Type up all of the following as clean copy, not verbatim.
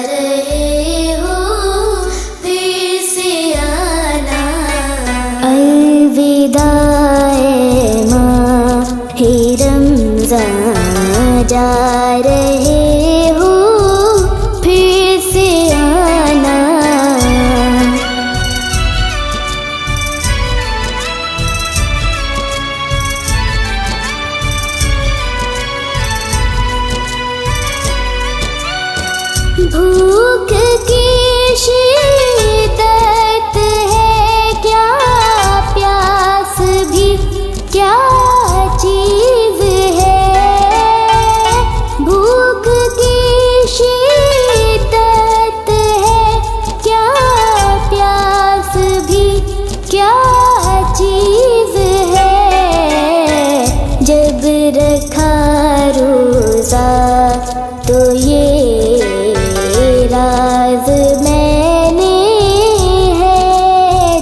रहे हो फिर से आना। अलविदा ए माहे रमज़ान, जा रहे हो फिर से आना। भूख की शिद्दत है क्या, प्यास भी क्या चीज़ है। भूख की शिद्दत है क्या, प्यास भी क्या चीज़ है। जब रखा रोज़ा तो ये राज मैंने है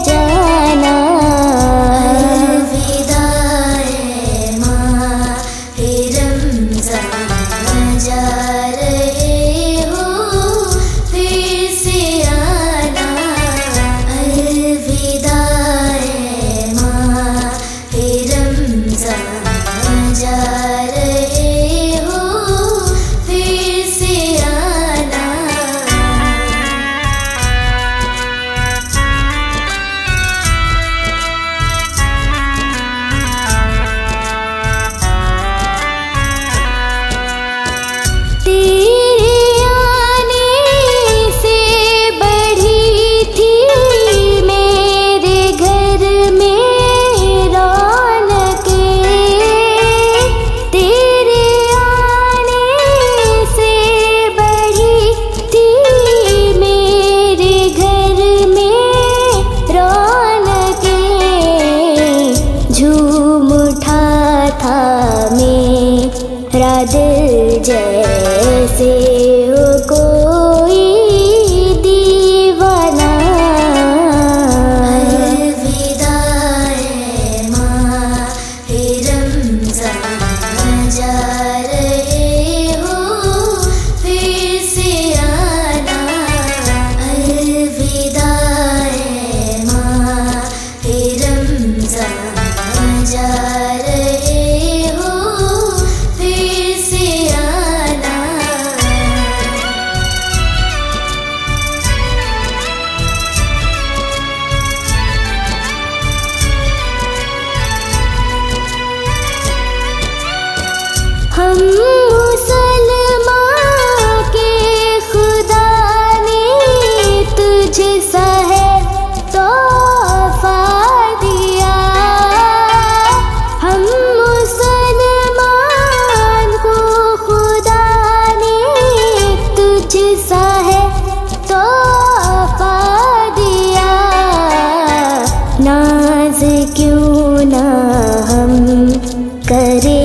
जाना। अलविदा ए माहे रमज़ान, जा रहे हो फिर से आना। अलविदा ए माहे रमज़ान, जा रहे हो फिर से आना। तेरे आने से बढ़ी थी मेरे घर में रौनकें। तेरे आने से बढ़ी थी मेरे घर में रौनकें। झूम उठा था मेरा दिल जैसे हो कोई दीवाना। अलविदा ए माहे रमज़ान, जा रहे हो फिर से आना। अलविदा ए माहे रमज़ान, जा रहे हो फिर से आना। हम मुसलमान के खुदा ने तुझसा है तोहफा दिया। हम मुसलमान को खुदा ने तुझसा है तोहफा दिया। नाज क्यों ना हम करे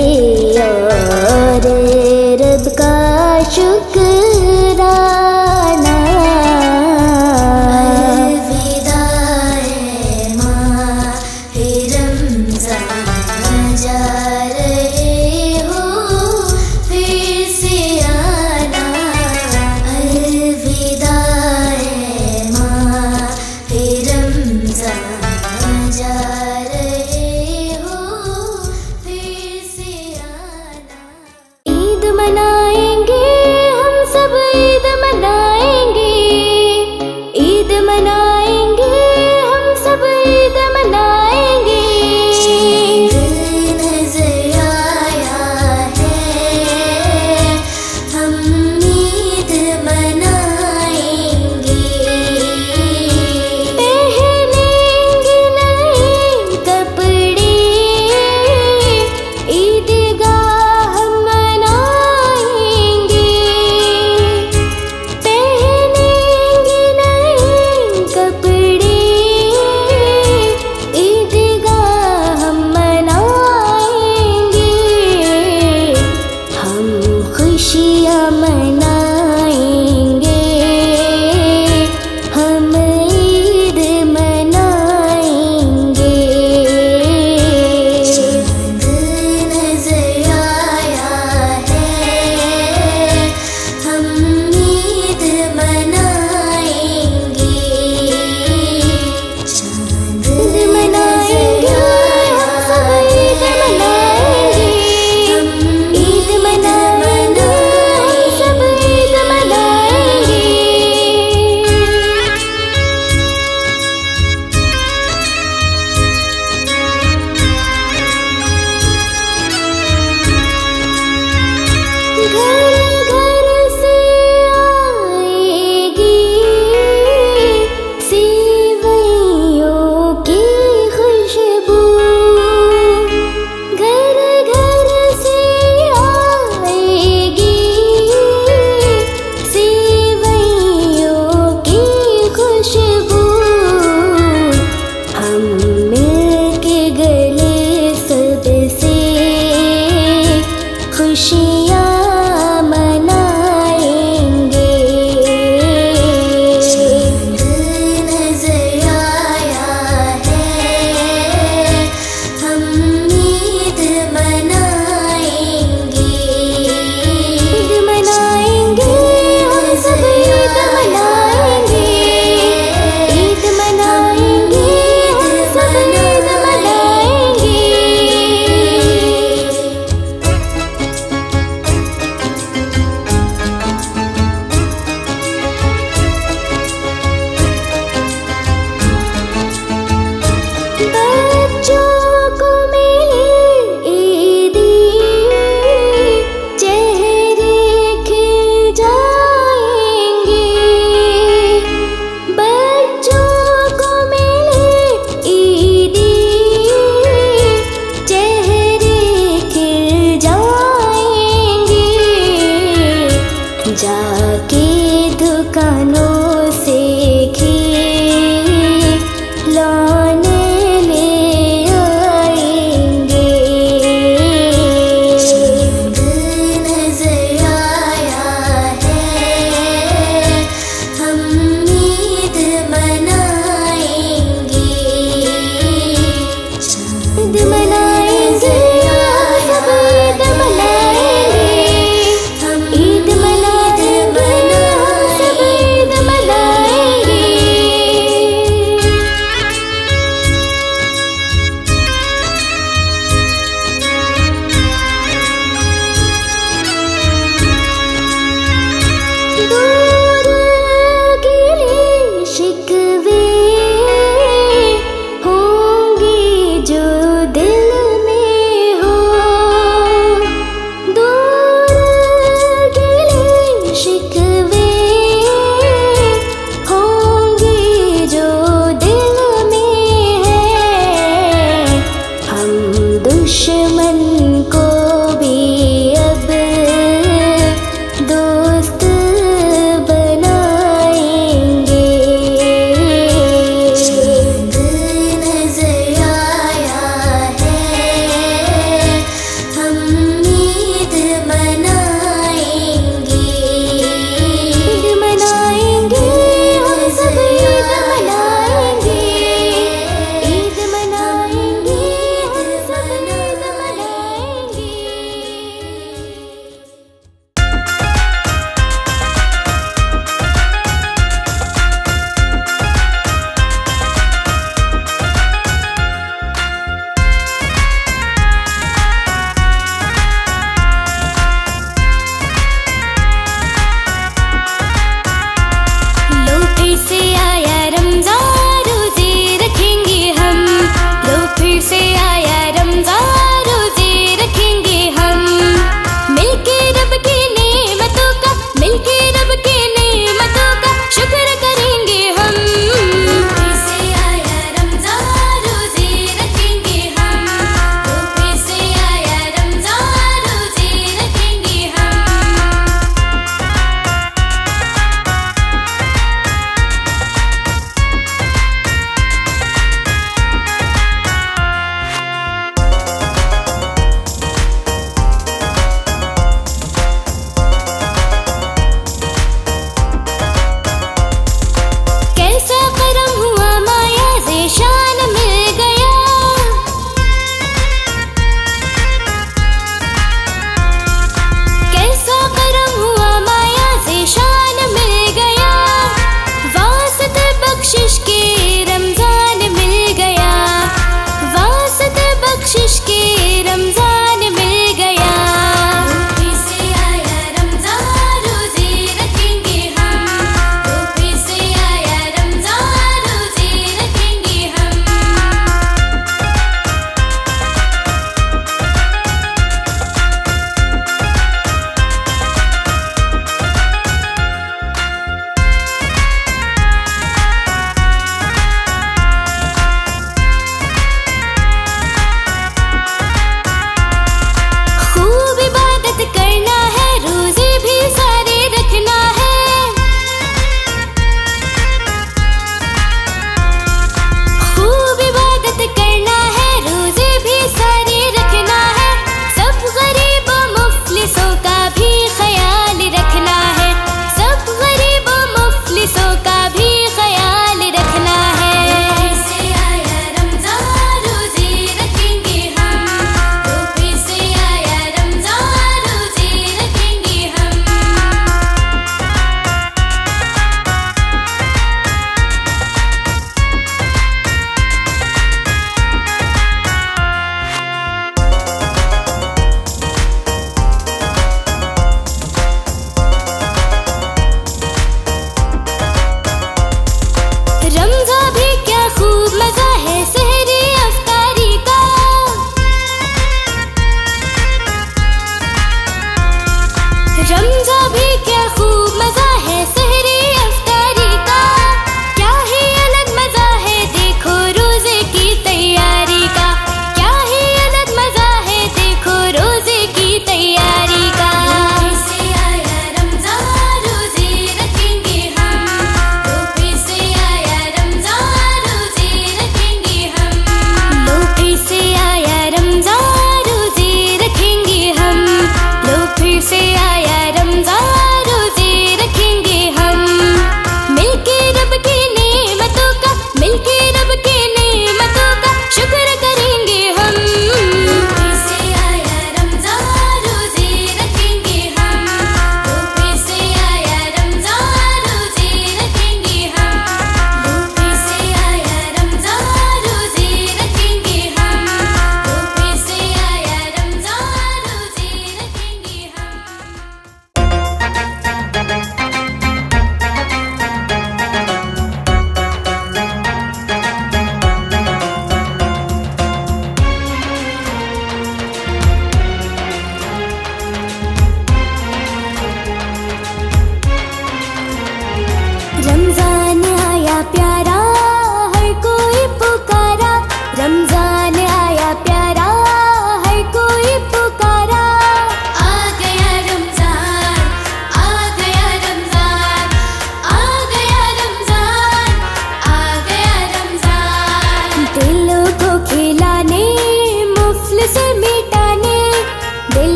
और रब का शुक्राना। अलविदा ए माहे रमज़ान, जा रहे हो फिर से आना।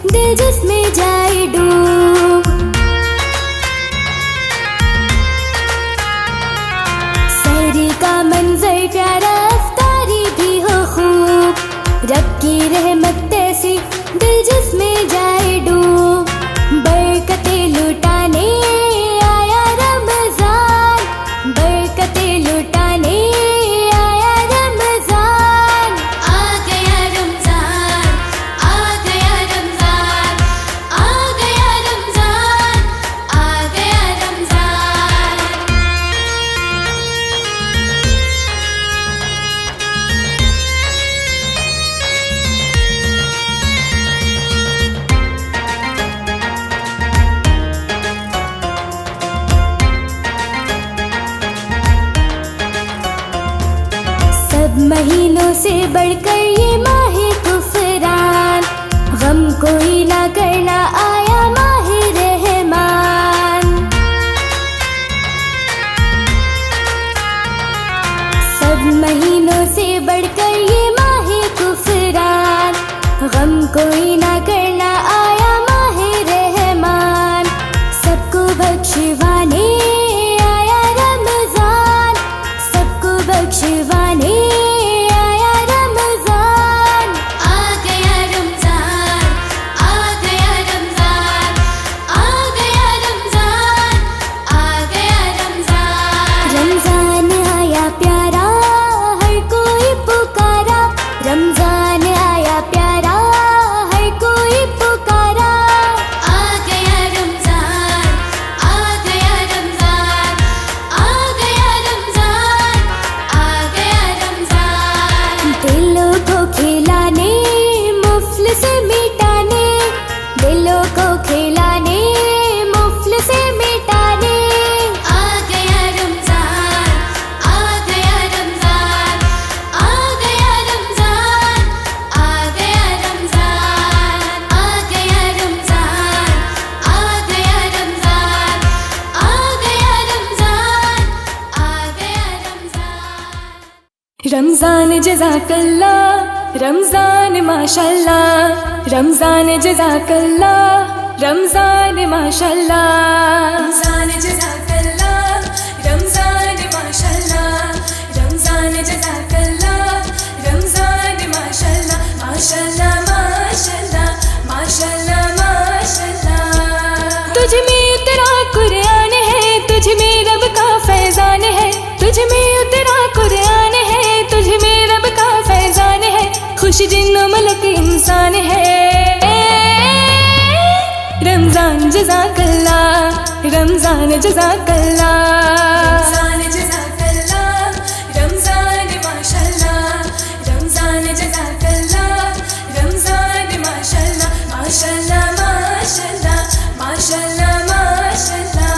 दिल जिसमें जाए डूब। सहरी का मंजर प्यारा, अफ्तारी भी हो खूब, रब की रहमत ऐसी दिल जिसमें जाए डूब। बरकतें लुटाने आया रमजान, बरकतें लुटाने आया रमजान। आ गया रमजान, आ गया रमजान, आ गया रमजान, आ गया रमजान। सब महीनों से बढ़कर ये माहे कुफरान, गम कोई ना करना आया माहे रहमान। सब महीनों से बढ़कर ये माहे कुफरान, गम कोई ना करना आया माहे रहमान। सबको बख्शवाने आया रमजान, सबको बख्शवाने आया रमजान। आ गया रमजान, आ गया रमजान, आ गया रमजान, आ गया रमजान। रमजान आया प्यारा, हर कोई पुकारा, रमजान आया प्यारा, हर कोई पुकारा। आ गया रमजान, आ गया रमजान, आ गया रमजान, आ गया रमजान। दिलों को खिलाने, मुफ्ल से मिटाने, दिलों को खिलाने, मुफ्ल से मिटाने। आ गया रमजान, आ गया रमजान, आ गया रमजान, आ गया रमजान, आ गया रमजान, आ गया रमजान, आ गया रमजान, आ गया रमजान। रमजान जज़ाकल्लाह, रमजान माशाल्लाह, रमजान जज़ाकल्लाह, रमजान माशाल्लाह। रमजान जज़ाकल्लाह, रमजान माशाल्लाह, रमजान जज़ाकल्लाह, रमजान माशाल्लाह, माशाल्लाह माशाल्लाह, माशाल्लाह माशाल्लाह। तुझ में उतरा कुरान है, तुझ में रब का फैजान है, तुझ में उतरा कुरान है, तुझ में रब का फैजान है। खुश जिन्नो मलक इंसान है। रमजान जज़ाकल्लाह, रमजान जज़ाकल्लाह, रमजान जज़ाकल्लाह, रमजान माशाल्लाह, रमजान जज़ाकल्लाह, रमजान माशाल्लाह, माशाल्लाह माशाल्लाह, माशाल्लाह माशाल्लाह।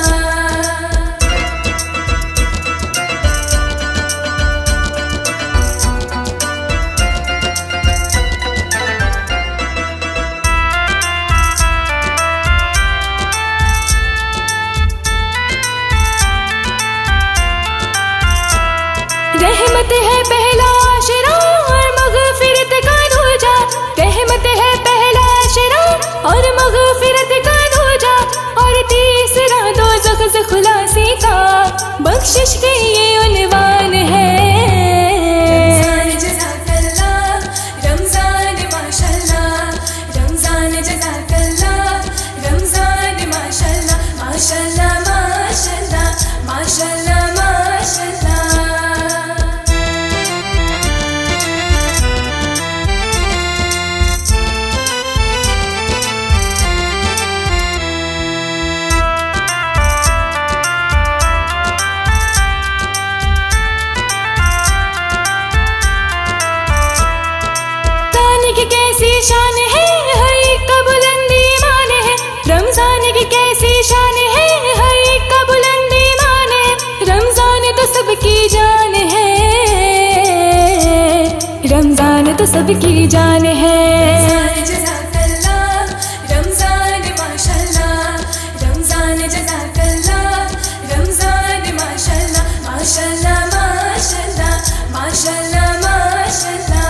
रहमत है पहला आशरा और मग़फ़िरत का दूजा, रहमत है पहला आशरा और मग़फ़िरत का दूजा, और तीसरा दोज़ख से खुलासी का बख्शिश के ये उन्वान है। रमजान जज़ाकल्लाह, रमजान माशाल्लाह, रमजान जज़ाकल्लाह, रमजान माशाल्लाह, माशाल्लाह माशाल्लाह, माशाल्लाह माशाल्लाह। कैसी शान है, हर एक का बुलंद ईमान है। रमजान की कैसी शान है, हर एक का बुलंद ईमान है। रमजान तो सबकी जान है, रमजान तो सबकी जान है। रमजान जज़ाकल्लाह, रमजान माशाल्लाह, रमजान जज़ाकल्लाह, रमजान माशाल्लाह, माशाल्लाह माशाल्लाह, माशाल्लाह माशाल्लाह।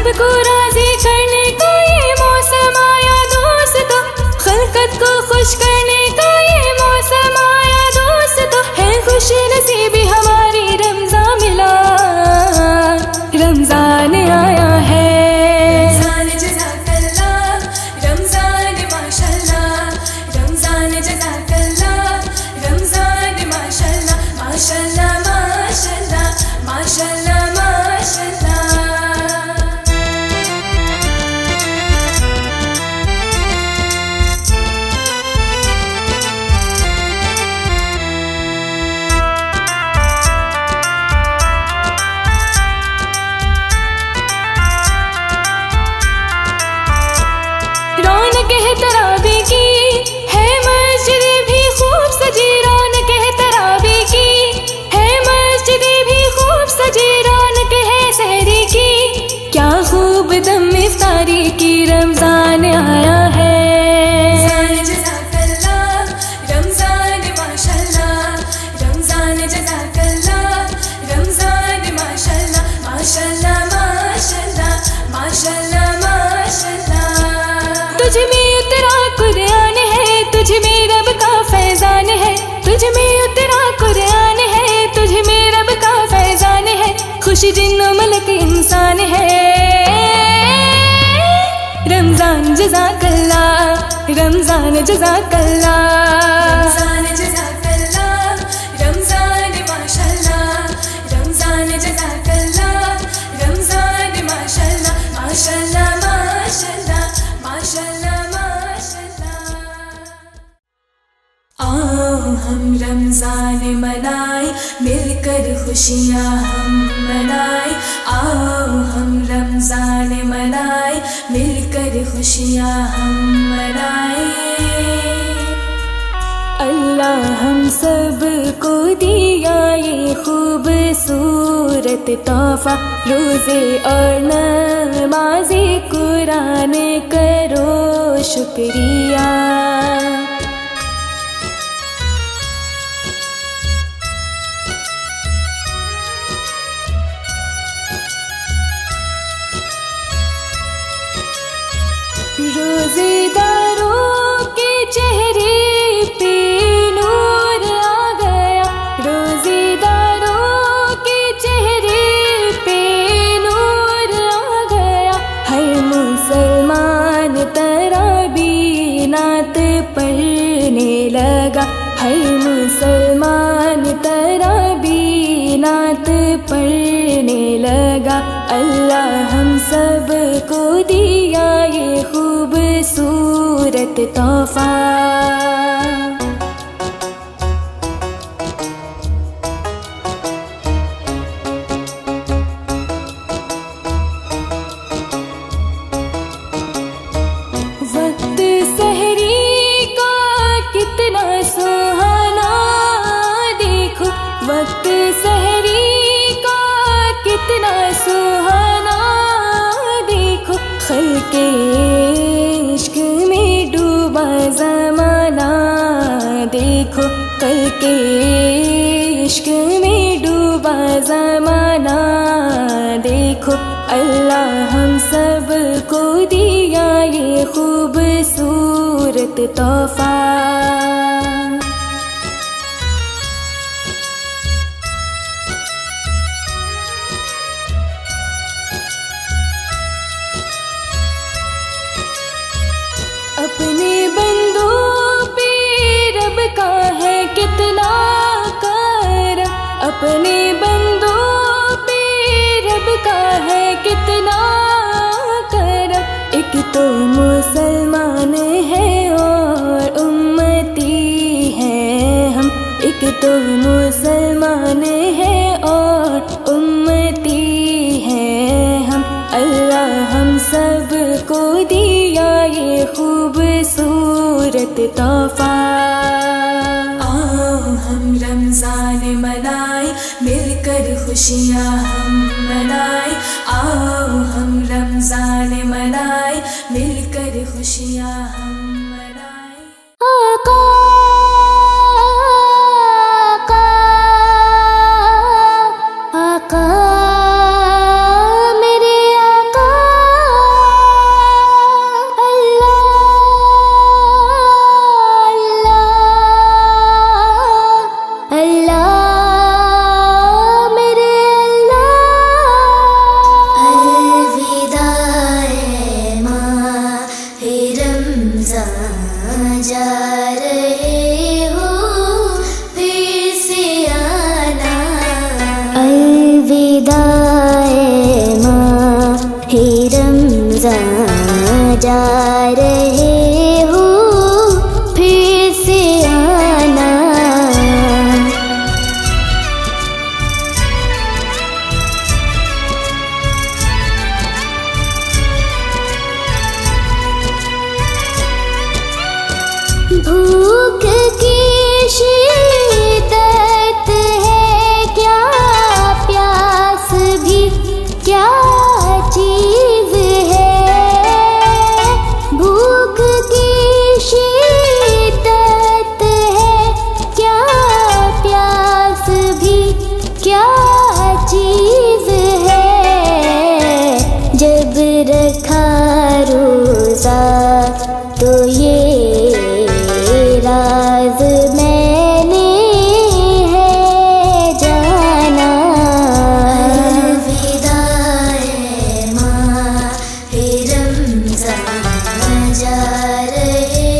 सबको राजी करने का ये मौसम आया दोस्तों, खलकत को खुश करने का ये मौसम आया दोस्तों, है खुश नसीबी हमारी रमजान मिला, रमजान आया है। रमजान जज़ाकल्लाह, रमजान माशाल्लाह, रमजान जज़ाकल्लाह, रमजान माशाल्लाह, माशाल्लाह माशाल्लाह, माशाल्लाह माशाल्लाह। रौनक है तरावी की है मस्जिद भी खूब सजी, रौनक है तरावी की है मस्जिद भी खूब सजी, रौनक है सहरी की क्या खूब दम इफ्तारी की, रमजान आया है। रमजान जज़ाकल्लाह, रमजान माशाल्लाह, रमजान जज़ाकल्लाह, रमजान माशाल्लाह, माशाल्लाह माशाल्लाह, माशाल्लाह माशाल्लाह। तुझ में उतरा कुरान है, तुझ में रब का फैजान है, तुझ में उतरा कुरान है, तुझ में रब का फैजान है, खुशी जिन्नो मलक इंसान है। रमजान जज़ाकल्लाह, रमजान जज़ाकल्लाह, रमजान जज़ाकल्लाह, रमजान माशाल्लाह, रमजान जज़ाकल्लाह, रमजान माशाल्लाह, माशाल्लाह माशाल्लाह, माशाल्लाह माशाल्लाह। आओ हम रमजान मनाए, मिलकर खुशियाँ हम मनाए, आओ हम रमजान मनाए, मिलकर खुशियाँ हम मनाए। अल्लाह हम सब को दिया ये खूबसूरत तोहफा, रोज़े और नमाज़े कुरान करो शुक्रिया। रोज़ेदारों के चेहरे पे नूर आ गया, रोज़ेदारों के चेहरे पे नूर आ गया, हर मुसलमान तरावी नात पढ़ने लगा, हर मुसलमान तरावी नात पढ़ने लगा। अल्लाह हम सब को दिया ये खूबसूरत तोहफा। वक्त सहरी का कितना सुहाना देखो, वक्त सहरी का कितना सुहाना देखो, खल्के इश्क में डूबा ज़माना देखो, कल के इश्क में डूबा ज़माना देखो। अल्लाह हम सब को दिया ये खूबसूरत तोहफा। अपने बंदों पे रब का है कितना करम, अपने बंदों पे रब का है कितना करम। एक तो मुसलमान है और उम्मती है हम, एक तो मुसलमान है और उम्मती है हम। अल्लाह हम सब को दिया ये खूबसूरत तोहफा। आओ हम रमजान मनाए, मिलकर खुशियाँ हम मनाए, आओ हम रमजान मनाए, मिलकर खुशियाँ हम मनाए। आका आका आका मेरे आका जा रहे हो फिर से आना। भूख की शिद्दत है क्या, प्यास भी क्या चीज़ है। भूख की शिद्दत है क्या, प्यास भी क्या चीज़ है। जब रखा रोज़ा तो ये राज मैंने है जाना। अलविदा है माहे रमज़ान, जा रहे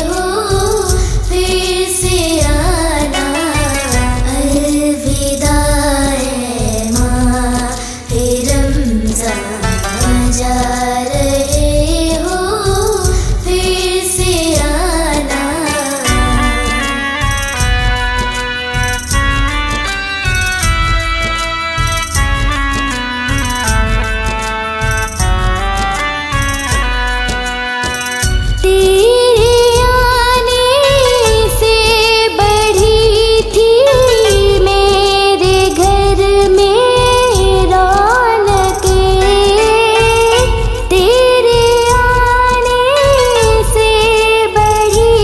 हो फिर से आना। अलविदा है माहे रमज़ान, जा रहे हो फिर से आना। तेरे आने से बढ़ी थी मेरे घर में रौनकें। तेरे आने से बढ़ी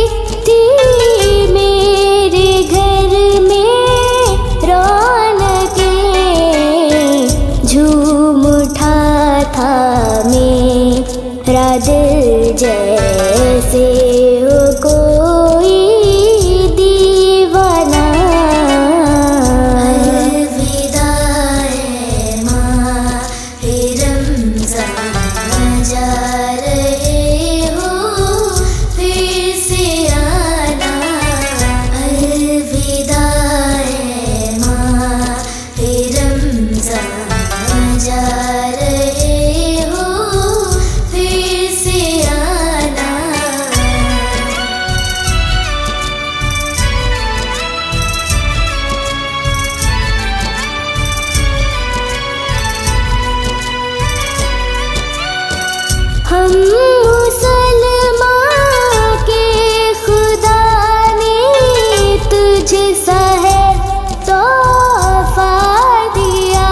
थी मेरे घर में रौनकें। झूम उठा था मेरा दिल जैसे हो कोई दीवाना। अलविदा है माहे रमज़ान, जा रहे हो फिर से आना। अलविदा है माहे रमज़ान, जा रहे हो फिर से आना। हम मुसलमान के खुदा ने तुझसा है तोहफा दिया।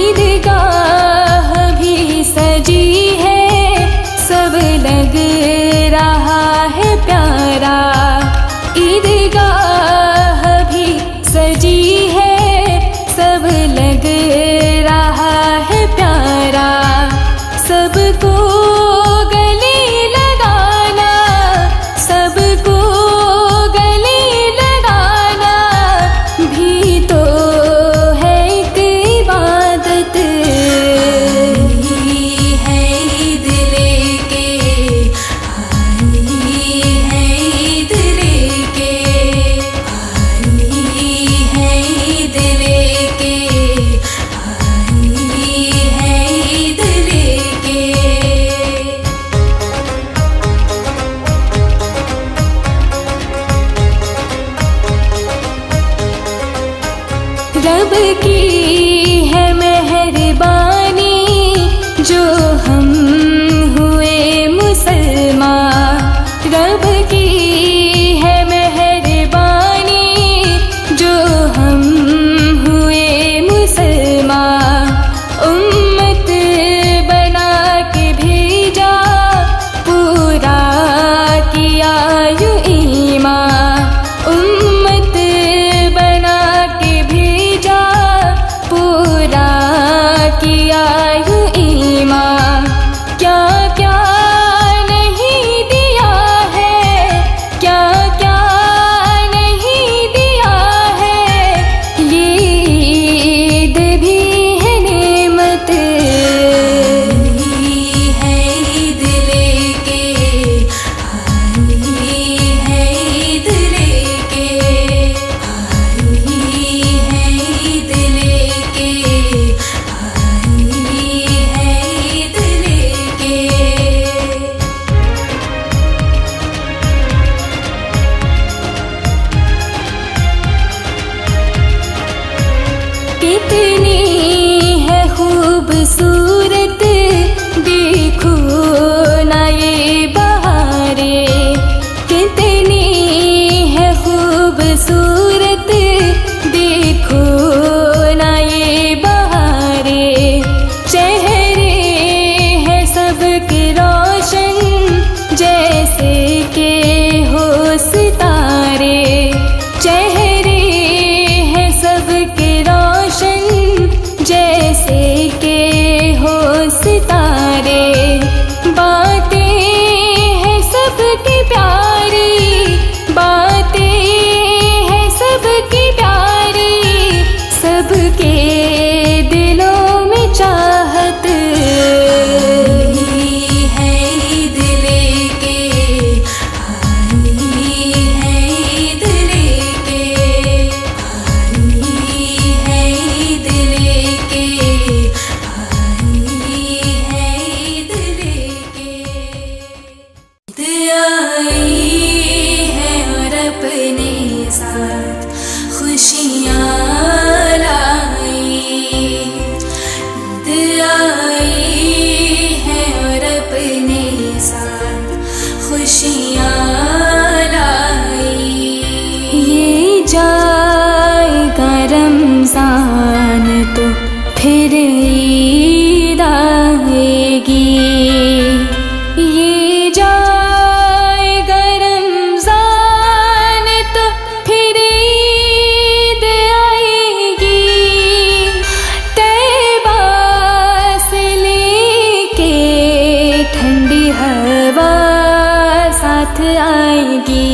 ईदगाह भी सजी है, सब लग रहा है प्यारा। ईदगाह भी सजी है, सब लग रहा है प्यारा। सबको गले लगाना, सबको गले लगाना भी तो है एक इबादत। आई है ईद लेके, आई है ईद लेके, आई है ईद लेके, आई है ईद लेके। रब की है मेहरबानी जो हम हुए मुसलमान। रब की है मेहरबानी जो हम हुए मुसलमान। उम्मत बना के भेजा, पूरा किया यूं ईमान। उम्मत बना के भेजा, पूरा किया यूं ईमान। क्या क्या नहीं दिया है, क्या क्या नहीं दिया है, ये ईद भी है नेमत। आई है ईद लेके, आई है ईद लेके, आई है ईद लेके, आई है ईद लेके। कितनी है खूबसूरत, देखो ना ये बहारें। कितनी है खूबसूरत, देखो ना ये बहारें। चेहरे हैं सबके रोशन, जैसे के हो सितारे। चेहरे हैं सबके रोशन, जैसे के हो सितारे। बातें हैं सबकी प्यारी, बातें हैं सबकी प्यारी, सबके दिलों में चाहत। आई है ईद लेके, आई है ईद लेके, आई है ईद लेके, आई है ईद लेके। ईद आई है और अपने साथ खुशियाँ लाई। ईद आई है और अपने साथ खुशियाँ लाई। ये जाएगा रमज़ान तो फिर ईद आएगी। ये जाएगा रमज़ान तो फिर ईद आएगी। तैबा से लेके ठंडी हवा साथ आएगी।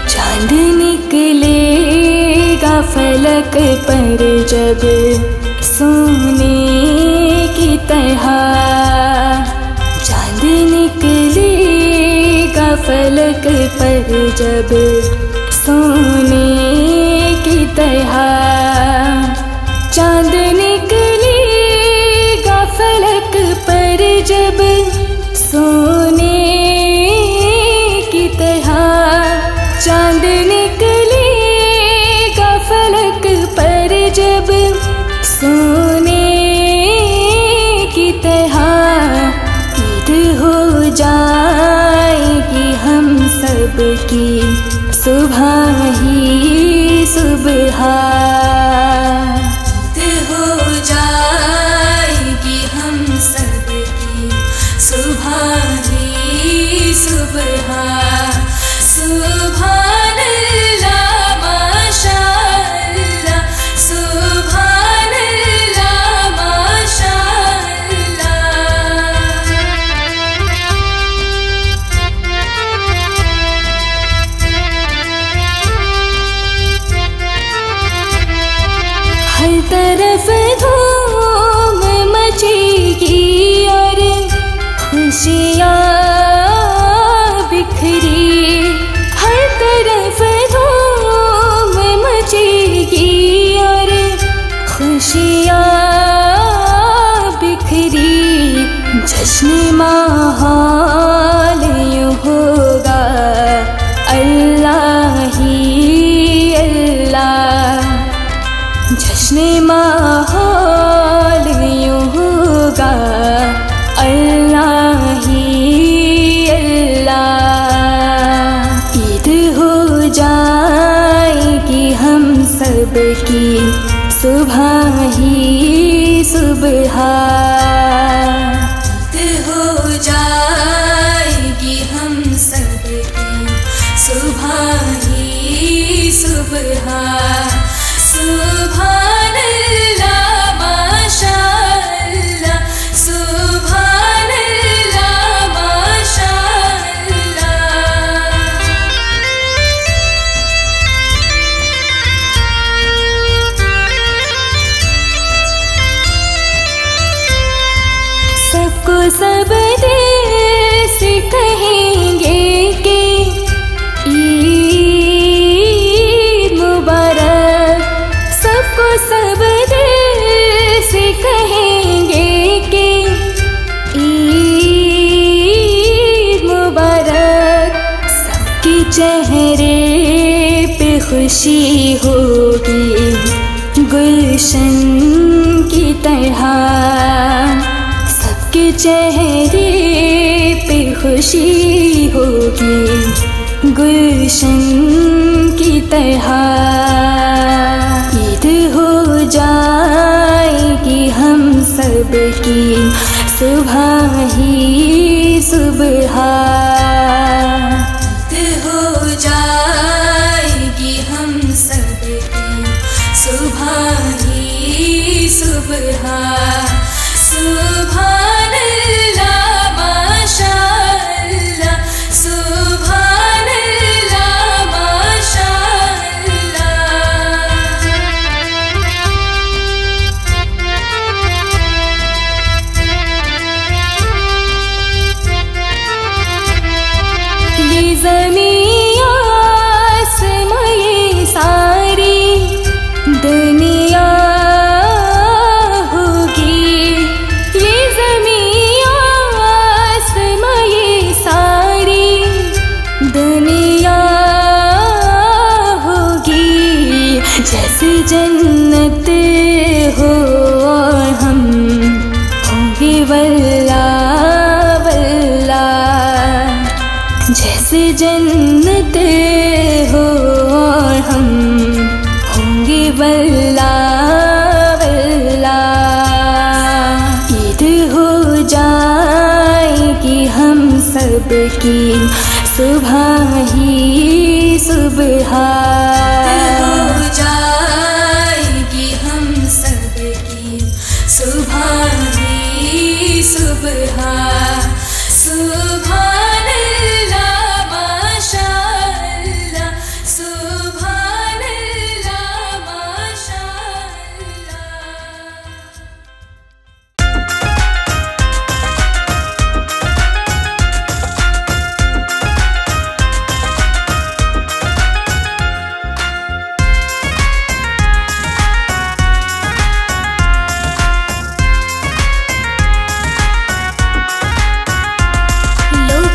चांद निकलेगा फलक पर जब सोने की तरह। चांद निकलेगा फलक पर जब सोने की तरह। चांद निकलेगा फलक पर जब सोने की तरह। चांद निकलेगा फलक पर जब सोने की तरह। ईद हो जाएगी हम सब की सुबह ही सुबह। ईद हो जाएगी जश्न माहौल यूं होगा अल्लाह ही अल्लाह। जश्न माहौल यूं होगा अल्लाह ही अल्लाह। ईद हो जाएगी हम सब की सुबह ही सुबह। ईद हो जाएगी हम सब की सुबह ही सुबह। सुभान अल्लाह माशा अल्लाह, सुभान अल्लाह माशा अल्लाह। सबको सब दिल से कहेंगे कि ईद मुबारक। सबको सब दिल से कहेंगे कि ईद मुबारक। सबके चेहरे पे खुशी होगी गुलशन की तरह। सबके चेहरे पे खुशी होगी गुलशन की तरह। ईद हो जाएगी हम सब की सुबह ही सुबह। ईद हो जाएगी हम सब की सुबह ही सुबह। सुभान अल्लाह माशा अल्लाह, सुभान अल्लाह माशा अल्लाह। ये ज़मीं आसमां ये सारी दुनिया होगी। ये ज़मीं आसमां ये सारी दुनिया होगी। जैसे जन्नत हो और हम होंगे वल्ला वल्ला। जैसे जन्नत हो और हम होंगे वल्ला वल्ला। ईद हो जाएगी हम सब की सुबह ही सुबह। हो जाएगी हम सब की सुबह ही सुबह। सुभान अल्लाह माशा अल्लाह, सुभान अल्लाह माशा अल्लाह। लोग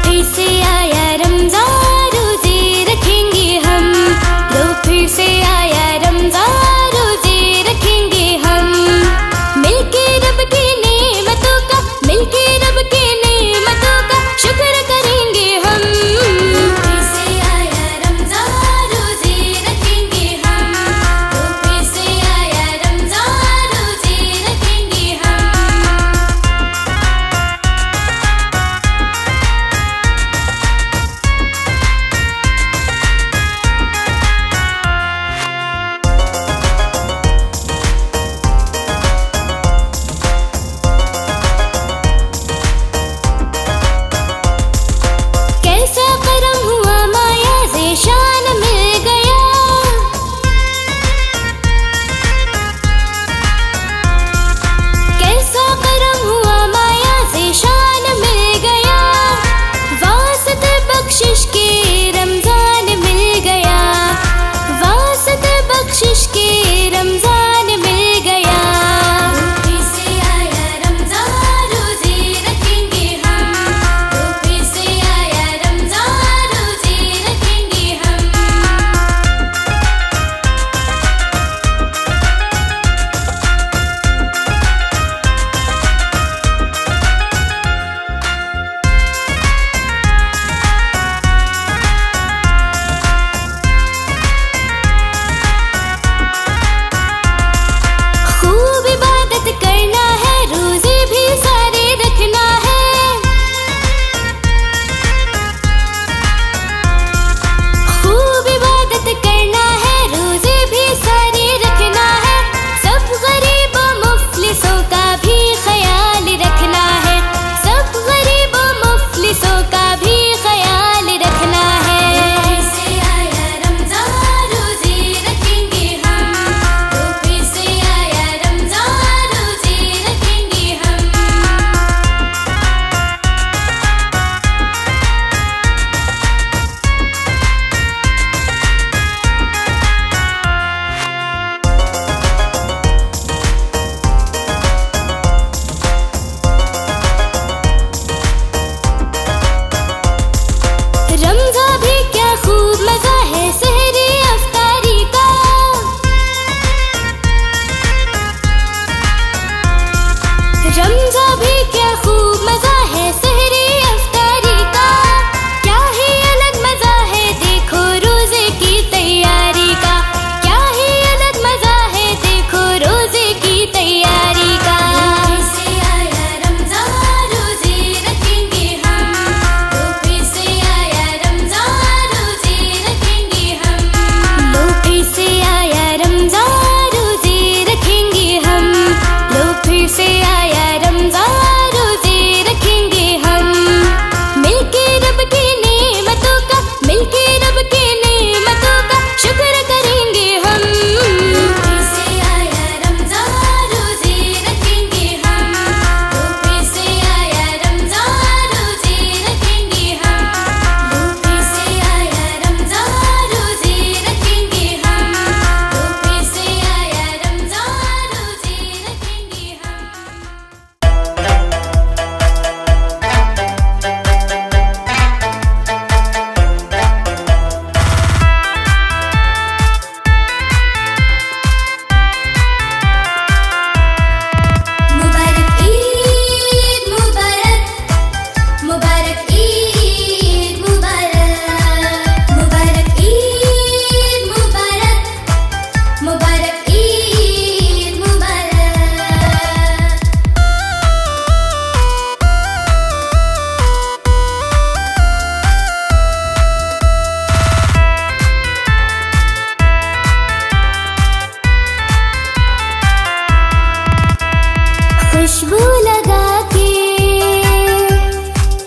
खुशबू लगा के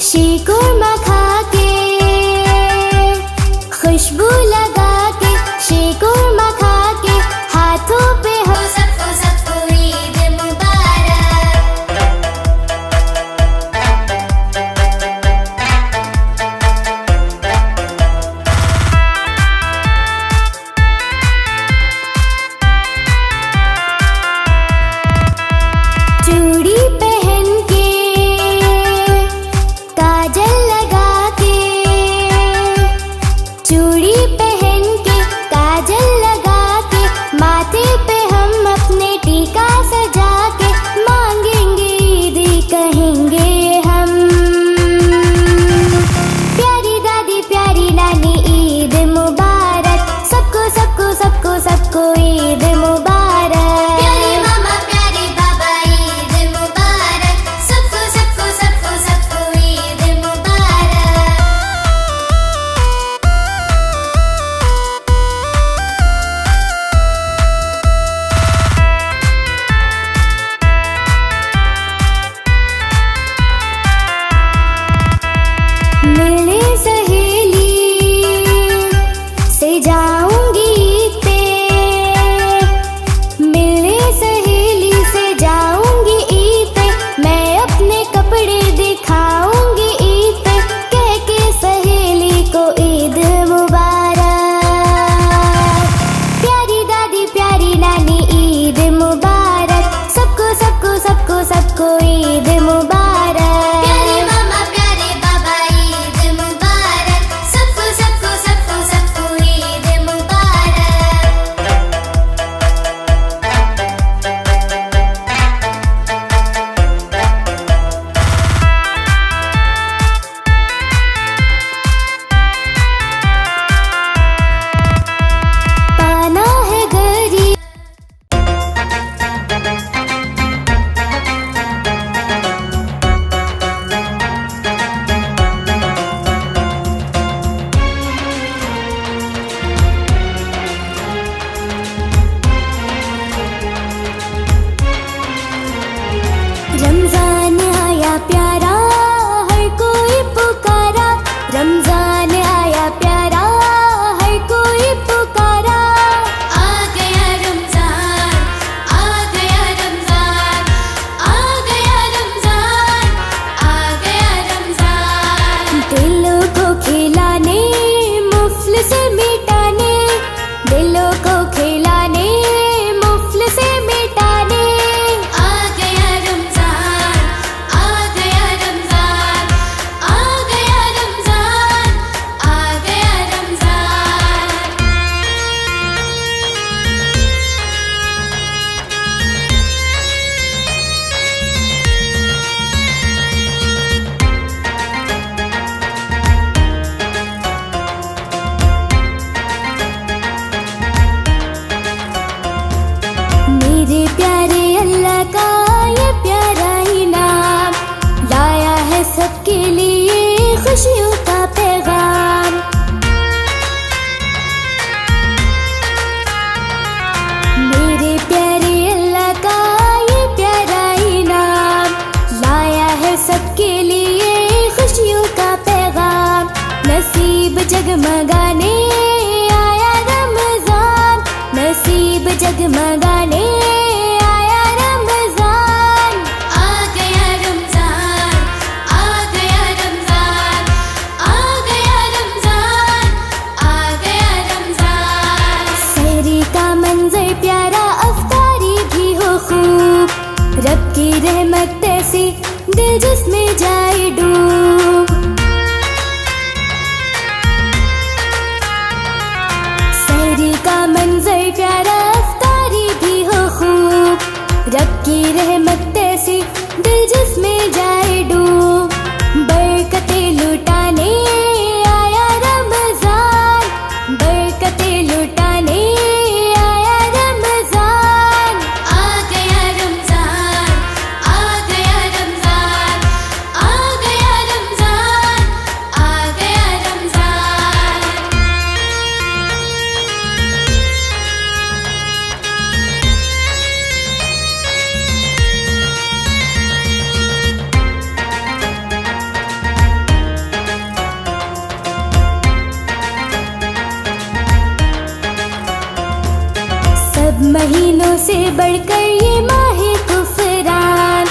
शीकुरमा खा के, खुशबू लगा के शीकुरमा खा के, हाथों पे हो सबको सबको ईद मुबारक। चूड़ी पहन के काजल लगा के, चूड़ी पहन के काजल लगा के, माथे पे हम अपने टीका सजा के, मांगेंगे ईदी कहेंगे हम। प्यारी दादी प्यारी नानी ईद मुबारक, सबको सबको सबको सबको ईद मुबारक। प्यारी मामा प्यारी बाबा ईद मुबारक, सबको सबको सबको सबको ईद मुबारक। मिलने सहेली से जाऊंगी ईद पे, मिलने सहेली से जाऊंगी ईद पे, मैं अपने कपड़े दिखाऊंगी ईद पे, कह के सहेली को ईद मुबारक। प्यारी दादी प्यारी नानी ईद मुबारक, सबको सबको सबको सबको ईद मुबारक। प्यारे मामा प्यारे बाबा ईद मुबारक, सबको सबको सबको सबको ईद मुबारक। पाना है गरीब रमजान आया प्यारा, हर कोई पुकारा, रमजान आया प्यारा, हर कोई पुकारा। आ गया रमजान, आ गया रमजान, आ गया रमजान, आ गया रमजान। दिलों को खिलाने मुफ्त से मिटाने, दिलों को खिलाने मुफ्त से मिटाने। आ गया रमजान, आ गया रमजान, आ गया रमजान, आ गया रमजान। मेरे प्यारे अल्लाह का ये प्यारा इनाम, लाया है सबके लिए खुशियों का पैगाम। मेरे प्यारे अल्लाह का ये प्यारा इनाम, लाया है सबके लिए खुशियों का पैगाम। नसीब जगमगाने आया रमजान, नसीब जगमगाने आया रमजान। आ गया रमजान, आ गया रमजान, आ गया रमजान, आ गया रमजान। सहरी का मंजर प्यारा, अफ्तारी भी हो खूब, रब की रहमत ऐसी दिल जिसमें जाए डूब। सहरी का मंजर प्यारा, अफ्तारी भी हो खूब, रब की रहमत ऐसी दिल जिसमें जाए डूब। बरकतें लुटाने आया रमजान, बरकतें लुटाने आया रमजान। आ गया रमजान, आ गया रमजान, आ गया रमजान, आ गया रमजान। बढ़कर ये माहे कुफरान,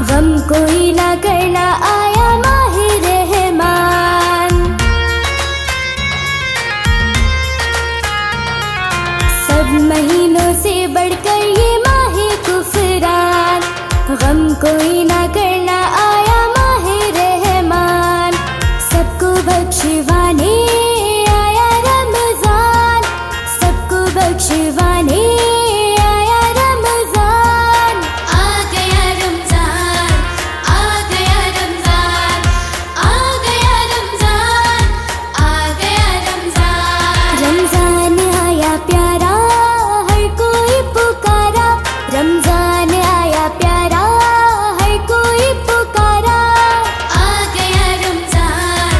गम कोई ना करना आया माहे रहमान। सब महीनों से बढ़कर ये माहे कुफरान, गम कोई ना करना आया माहे रहमान। सबको बख्शवाने आया रमजान, सबको बख्शवाने आया रमजान। आ गया रमजान, आ गया रमजान, आ गया रमजान, आ गया रमजान। रमजान आया प्यारा हर कोई पुकारा, रमजान आया प्यारा हर कोई पुकारा। आ गया रमजान,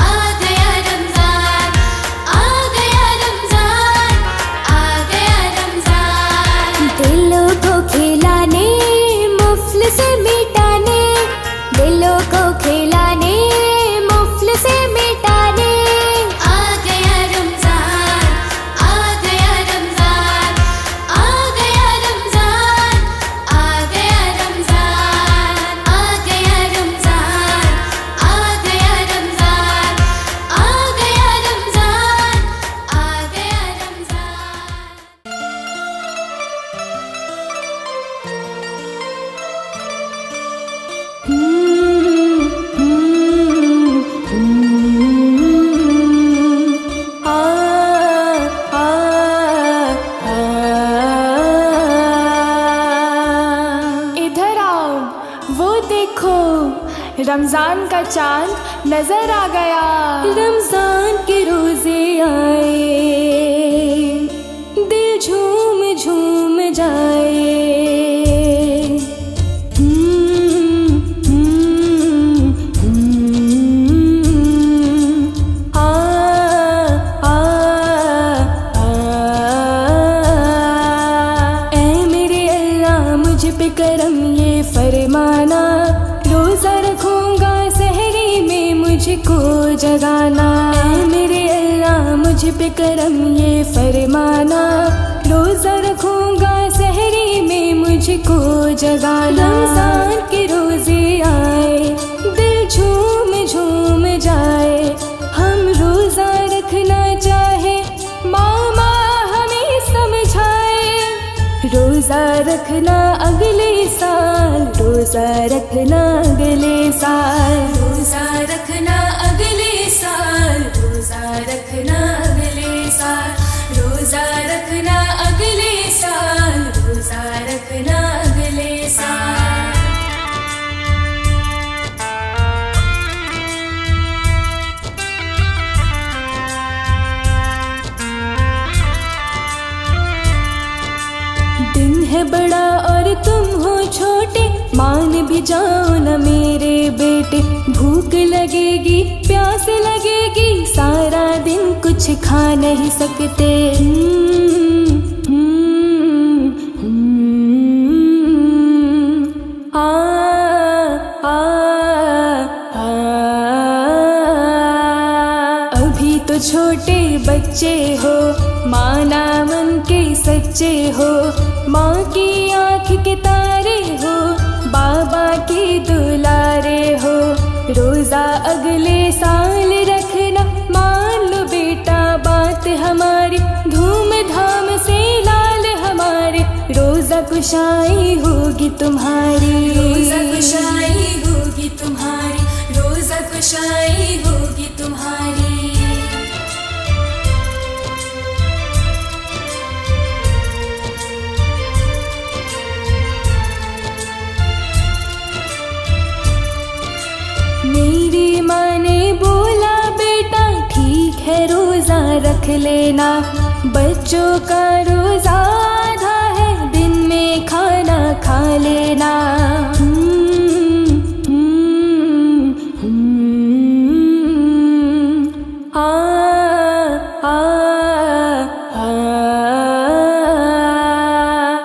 आ गया रमजान, आ गया रमजान, आ गया रमजान। दिलों को खिलाने मुफ्त से मिटाने, दिलों को खिलाने मुफ्त से मिटाने। आ गया रमजान, आ गया रमजान, आ गया रमजान, आ गया रमजान, आ गया रमजान, आ गया रमजान, आ गया रमजान, आ गया रमजान। इधर आओ, वो देखो रमजान का चांद नजर आ गया। रमजान के रोजे आए, दिल झूम झूम जाए। आ आ आ ऐ मेरे अल्लाह मुझ पे करम ये फरमाना, रोजा रखूंगा सहरी में मुझको जगाना। ऐ मेरे अल्लाह मुझ पे करम ये फरमाना, रोजा रखूंगा सहरी में मुझको जगाना। रमजान के रोजे आए, दिल झूम झूम जाए। हम रोजा रखना चाहे मामा हमें समझाए। रोजा रखना अगले साल, रोजा रखना अगले साल, रोजा रखना अगले साल, रोजा रखना अगले साल, रोजा रखना अगले साल, रोजा रखना अगले साल। दिन है बड़ा और तुम हो छोटे, मान भी जाओ न मेरे बेटे। भूख लगेगी प्यास लगेगी, सारा दिन कुछ खा नहीं सकते। आ आ आ अभी तो छोटे बच्चे हो, माना मन के सच्चे हो। माँ की आँख के तारे हो, बाबा की दुलारे हो। रोजा अगले साल रखना, मान लो बेटा बात हमारी। धूमधाम से लाल हमारे, रोजा कुशाई होगी तुम्हारी, रोजा कुशाई होगी तुम्हारी, रोजा कुशाई होगी तुम्हारी। मेरी माँ ने बोला बेटा ठीक है रोजा रख लेना। बच्चों का रोजा आधा है, दिन में खाना खा लेना। आ आ आ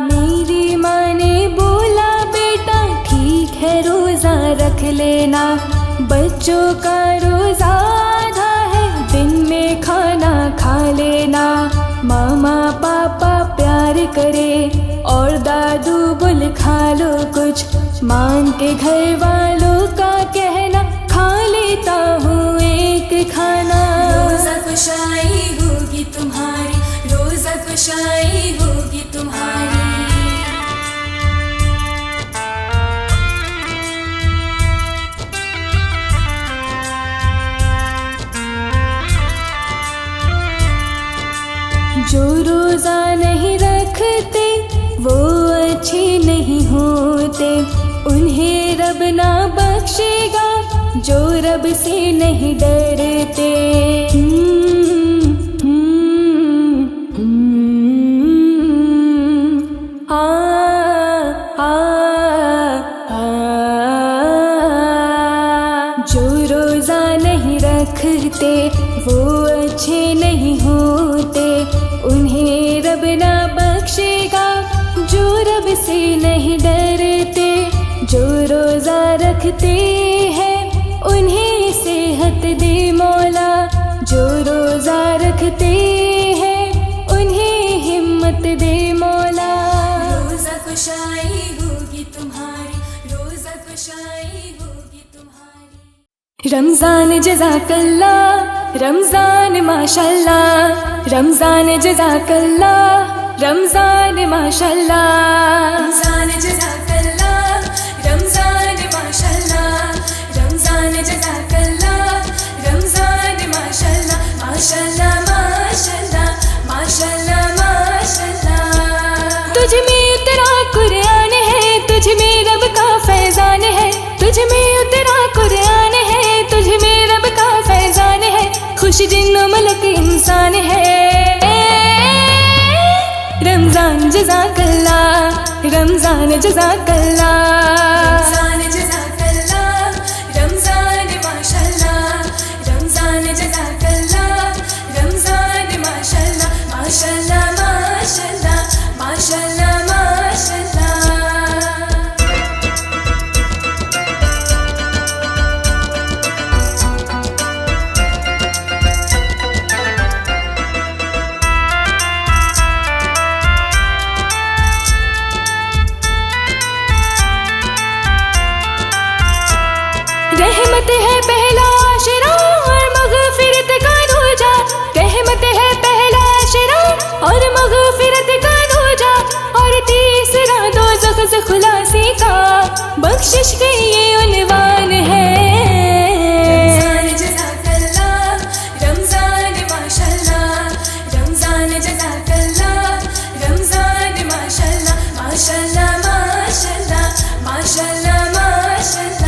मेरी माँ ने बोला बेटा ठीक है रोजा रख लेना। बच्चों का रोजा आधा है, दिन में खाना खा लेना। मामा पापा प्यार करे और खा लो कुछ मान के घर वालों का कहना, खा लेता हूँ एक खाना। रोज़ा खुशाई होगी तुम्हारी, रोज़ा खुशाई होगी तुम्हारी। जो रोज़ा नहीं रखते वो अच्छे नहीं होते, उन्हें रब ना बख्शेगा जो रब से नहीं डरते। आ आ आ जो रोज़ा नहीं रखते वो अच्छे नहीं होते, उन्हें रब ना बख्शेगा जो रब से नहीं डरते। जो रोज़ा रखते हैं उन्हें सेहत दे मौला, जो रोज़ा रखते हैं उन्हें हिम्मत दे मौला। रोज़ा खुशाई होगी तुम्हारी, रोज़ा खुशाई होगी तुम्हारी। रमज़ान जज़ाकल्लाह, रमज़ान माशाल्लाह, रमज़ान जज़ाकल्लाह, रमज़ान माशाल्लाह। रमज़ान जज़ाकल्लाह, रमज़ान माशाल्लाह, रमज़ान जज़ाकल्लाह, रमज़ान माशाल्लाह, माशाल्लाह माशाल्लाह, माशाल्लाह माशाल्लाह। तुझ में उतरा कुरान है, तुझ में रब का फैज़ान है, तुझ में उतरा कुरान है, तुझ में रब का फैज़ान है। खुश जिन्नो मलक इंसान है। रमज़ान जज़ाकल्लाह, रमज़ान जज़ाकल्लाह, रमज़ान जज़ाकल्लाह, रमज़ान माशाल्लाह, रमज़ान जज़ाकल्लाह, रमज़ान माशाल्लाह, माशाल्लाह माशाल्लाह, माशाल्लाह माशाल्लाह। रहमत है पहला आशरा और मग़फ़िरत का रोजा, रहमत है पहला आशरा और मग़फ़िरत का रोजा, और तीसरा दोज़ख से खुलासे का बख्शिश का ये उन्वान है। रमज़ान जज़ाकल्लाह, रमज़ान माशाल्लाह, रमज़ान जज़ाकल्लाह, रमज़ान माशाल्लाह, माशाल्लाह माशाल्लाह, माशाल्लाह माशाल्लाह।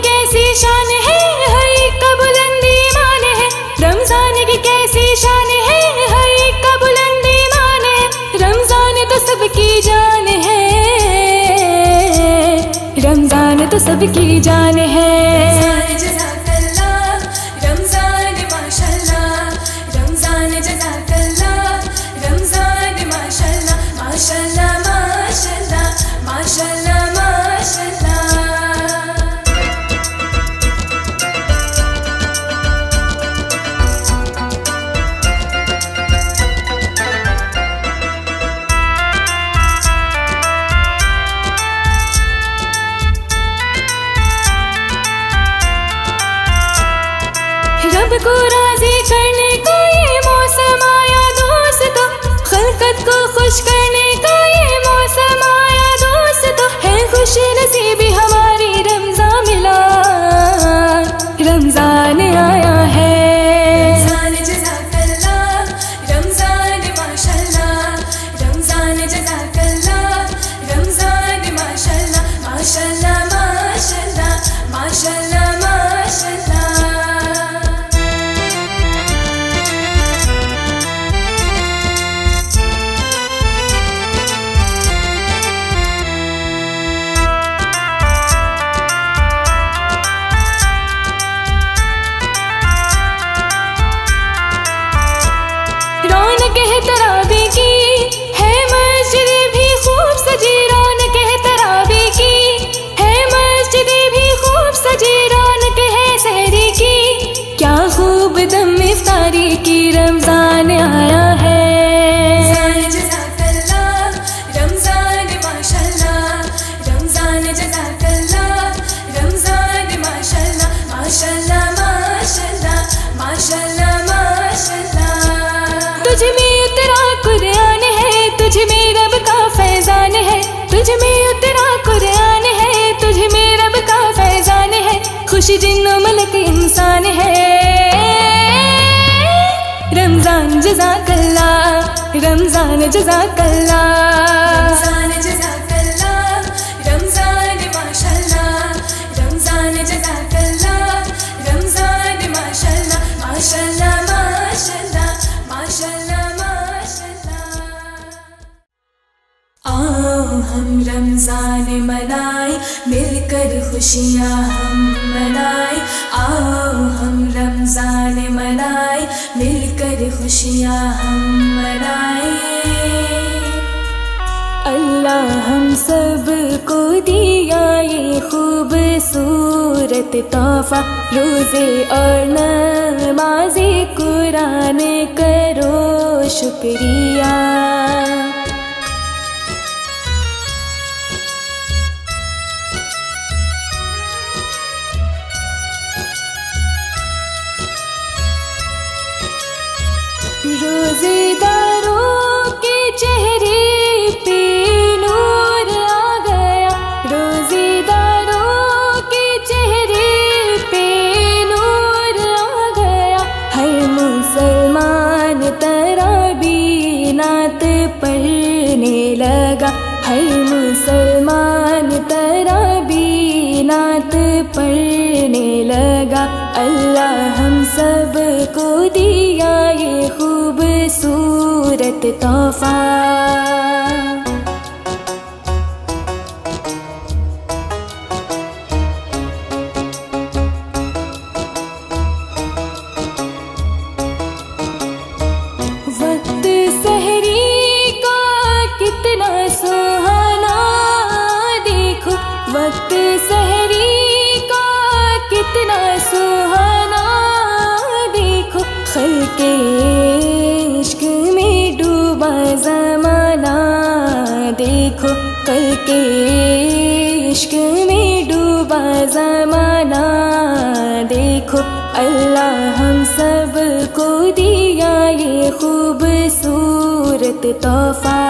कैसी शान है हर एक का बुलंद ईमान है, रमज़ान की कैसी शान है हर एक का बुलंद ईमान है। रमज़ान तो सबकी जान है, रमज़ान तो सबकी जान है। रमज़ान जज़ाकल्लाह, रमज़ान माशाल्लाह, रमज़ान जज़ाकल्लाह, रमज़ान माशाल्लाह, माशाल्लाह माशाल्लाह, माशाल्लाह माशाल्लाह। रब को राज़ी करने को ये मौसम आया दोस्तों, खल्क़त को खुश करने का ये मौसम आया दोस्तों। है खुश नसीबी हमारी रमज़ान मिला, रमज़ान आया है। रमज़ान जज़ाकल्लाह, रमज़ान माशाल्लाह, रमज़ान जज़ाकल्लाह, रमज़ान माशाल्लाह, माशाल्लाह माशाल्लाह, माशाल्लाह माशाल्लाह। खुशी जिन्नो मलक इंसान है। रमजान जज़ाकल्लाह, रमजान जज़ाकल्लाह, रमजान जज़ाकल्लाह, रमजान माशाल्लाह, रमजान जज़ाकल्लाह, रमजान माशाल्लाह, माशाल्लाह माशाल्लाह, माशाल्लाह माशाल्लाह। आओ हम रमजान मनाए, मिलकर खुशियाँ हम मनाए। आओ हम रमजान मनाए, मिलकर खुशियाँ हम मनाए। अल्लाह हम सब को दिया ये खूबसूरत तोहफा, रोज़े और नमाज़े कुरान करो शुक्रिया। रोज़ेदारों के चेहरे पे नूर आ गया, रोज़ेदारों के चेहरे पे नूर आ गया। हर मुसलमान तरावी नात पढ़ने लगा, हर मुसलमान तरावी नात पढ़ने लगा। अल्लाह हम सब को दिया ये खूबसूरत तोहफा। वक्त सहरी का कितना सुहाना देखो, वक्त सहरी का कितना सुहाना देखो। खल्के इश्क में डूबा ज़माना देखो, कल के इश्क में डूबा ज़माना देखो। अल्लाह हम सब को दिया ये खूबसूरत तोहफा।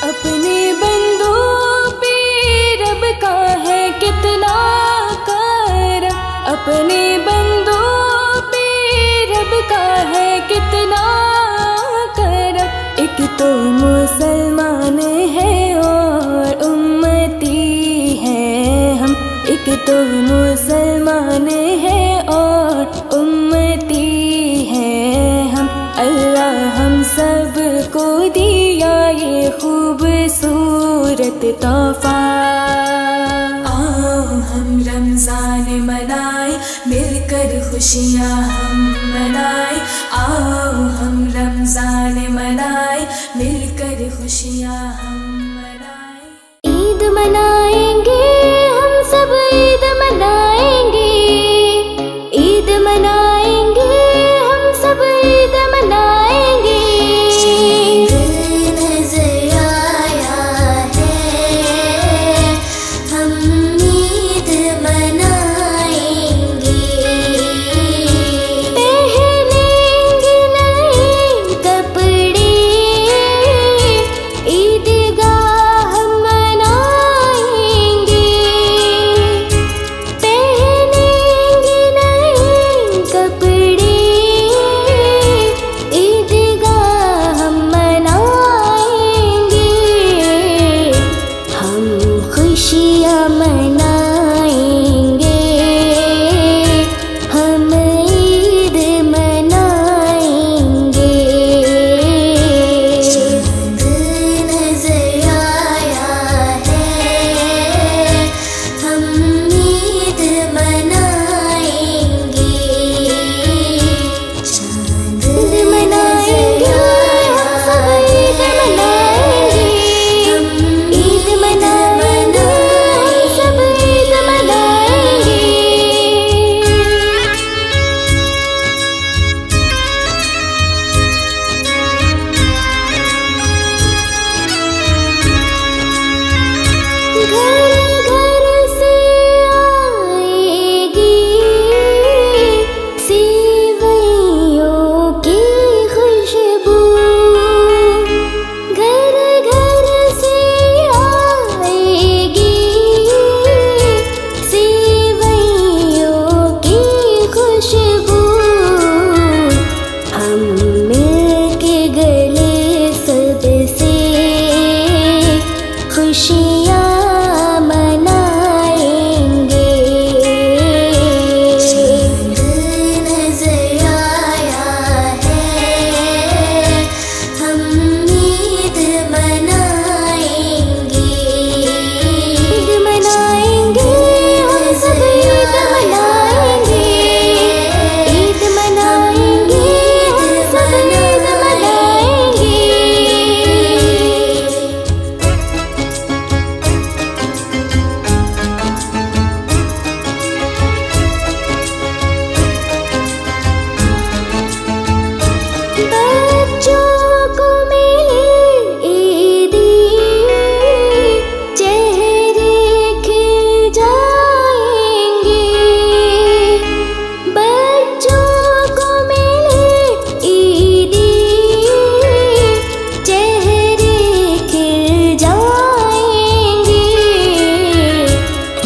अपने बंदों पे रब का है कितना करम, अपने बंदों पे रब का है कितना करम। एक तो मुसलमान है और उम्मती है हम, एक तो मुसलमान है और उम्मती है हम। अल्लाह हम सब को दिया ये खूबसूरत तोहफा। आओ हम रमजान मनाए, मिलकर खुशियाँ हम मनाए। आओ हम रमजान मनाए, मिलकर खुशियाँ हम मनाए। ईद मनाएंगे हम सब, ईद मनाएंगे, ईद मनाएंगे हम सब, ईद मनाएंगे। नजर आया है, हम ईद मनाएंगे। पहनेंगे नए कपड़े, ईदगाह हम मनाएंगे। पहनेंगे नए कपड़े, ईदगाह हम मनाएंगे। हम खुशियाँ मनाएंगे, हम ईद मनाएंगे। चाँद नजर आया है, हम ईद मनाएंगे। चाँद मनाएंगे हम सब, ईद मनाएंगे। हम ईद मनाएंगे हम सब,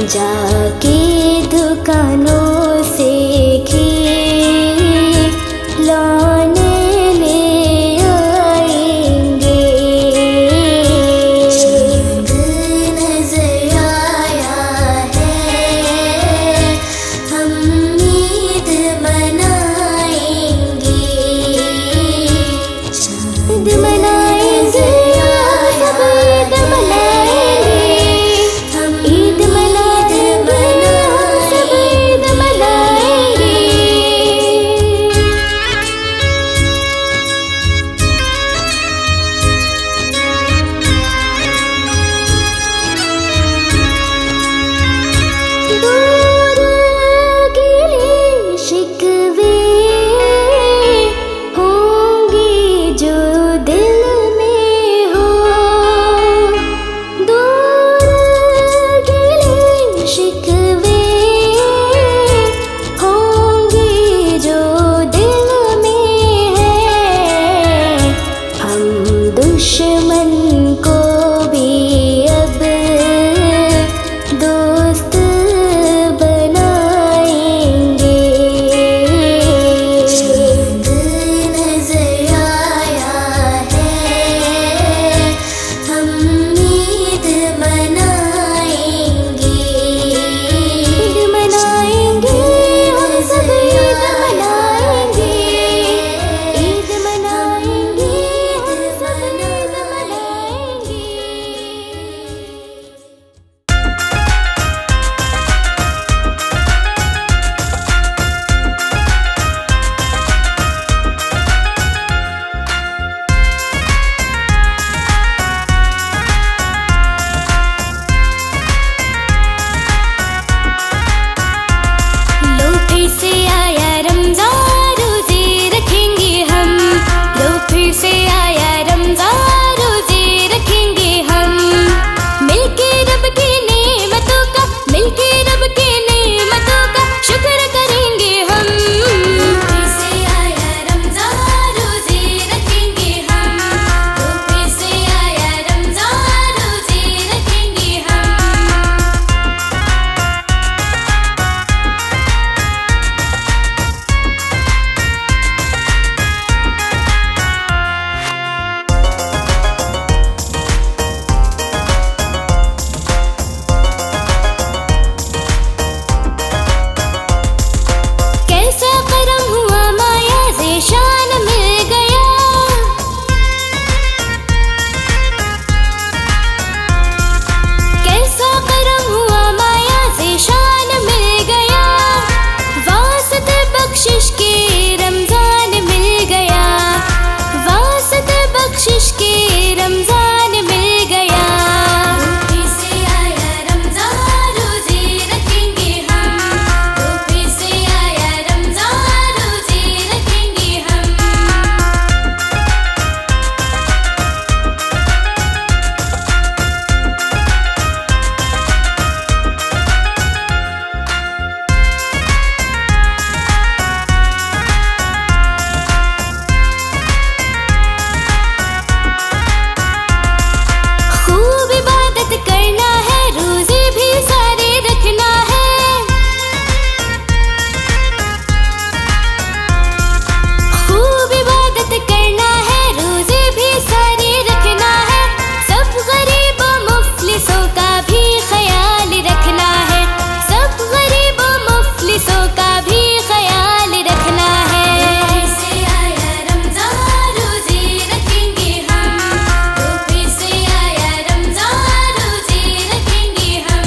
जाके दुकानों से खिलौने ले आएंगे। चांद नजर आया है, हम ईद मनाएंगे। चांद मनाएंगे, सब ईद मनाएंगे। हम ईद मनाएंगे, सब ईद मनाएंगे। दूर गिले शिकवे होंगे जो दिल में हो। दूर गिले शिकवे होंगे जो दिल में है। हम दुश्मन को भी अब दोस्त बनाएंगे। चांद नजर आया है, हम ईद मनाएंगे। ईद मनाएंगे, हम सब ईद मनाएंगे। ईद मनाएंगे, हम सब ईद मनाएंगे। लो फिर से आया रमज़ान, रोज़े रखेंगे हम। लो फिर से आया रमज़ान, रोज़े रखेंगे हम। मिलके रब की नेमतों का, मिलके रब की नेमतों का शुक्र करेंगे हम। लो फिर से आया रमज़ान, रोज़े रखेंगे हम। लो फिर से आया रमज़ान, रोज़े रखेंगे हम। कैसा करम हुआ माया ज़ेशान मिल गया। कैसा करम हुआ माया ज़ेशान मिल गया। वास्ते बख्शिश के रमज़ान मिल गया। वास्ते बख्शिश के रमज़ान मिल गया। फिर से आया रमज़ान, रोज़े रखेंगे हम। तो फिर से आया रमज़ान, रोज़े रखेंगे हम। खूब इबादत करना है, रोज़े भी सारे रखना है। खूब इबादत करना है, रोज़े भी सारे रखना है। सब गरीबों मुफलिसों का भी ख्याल रखना है। सब गरीबों मुफलिसों का भी ख्याल रखना है। फिर से आया रमज़ान, रोज़े रखेंगे हम। तो फिर से आया रमज़ान, रोज़े रखेंगे हम।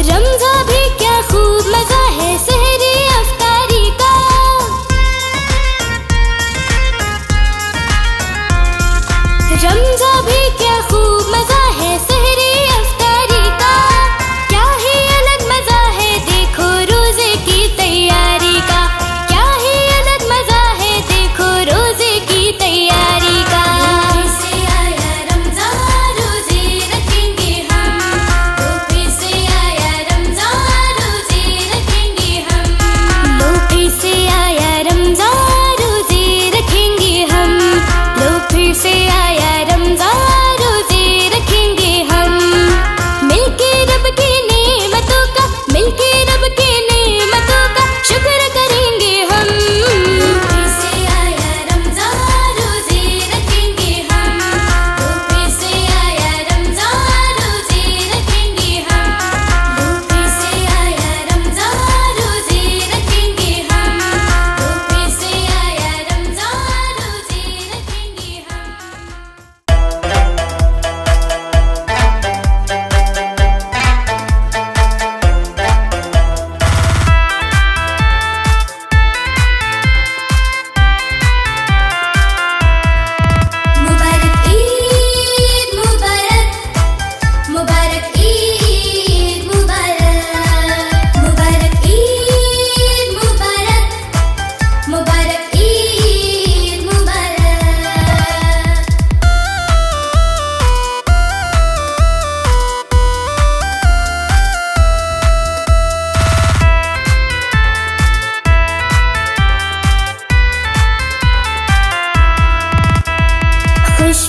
रमज़ान भी क्या खूब मज़ा है सहरी अफ्तारी का। रमज़ान भी क्या खूब मज़ा है सहरी अफ्तारी का। क्या ही अलग मज़ा है देखो रोज़े की तैयारी का। क्या ही अलग मज़ा है देखो रोज़े की तैयारी का। फिर से आया रमज़ान,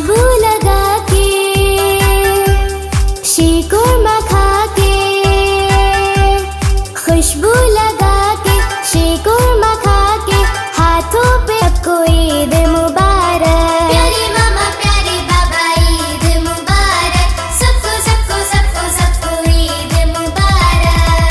खुशबू लगा के, शीकुरमा खा के, खुशबू लगा के, शीकुरमा खा के, हाथों पे सबको ईद मुबारक। प्यारी मामा प्यारे बाबा ईद मुबारक, सबको सबको सबको सबको ईद मुबारक।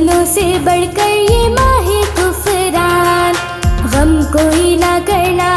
महीनों से बढ़कर ये माह कुफरान, गम कोई ना करना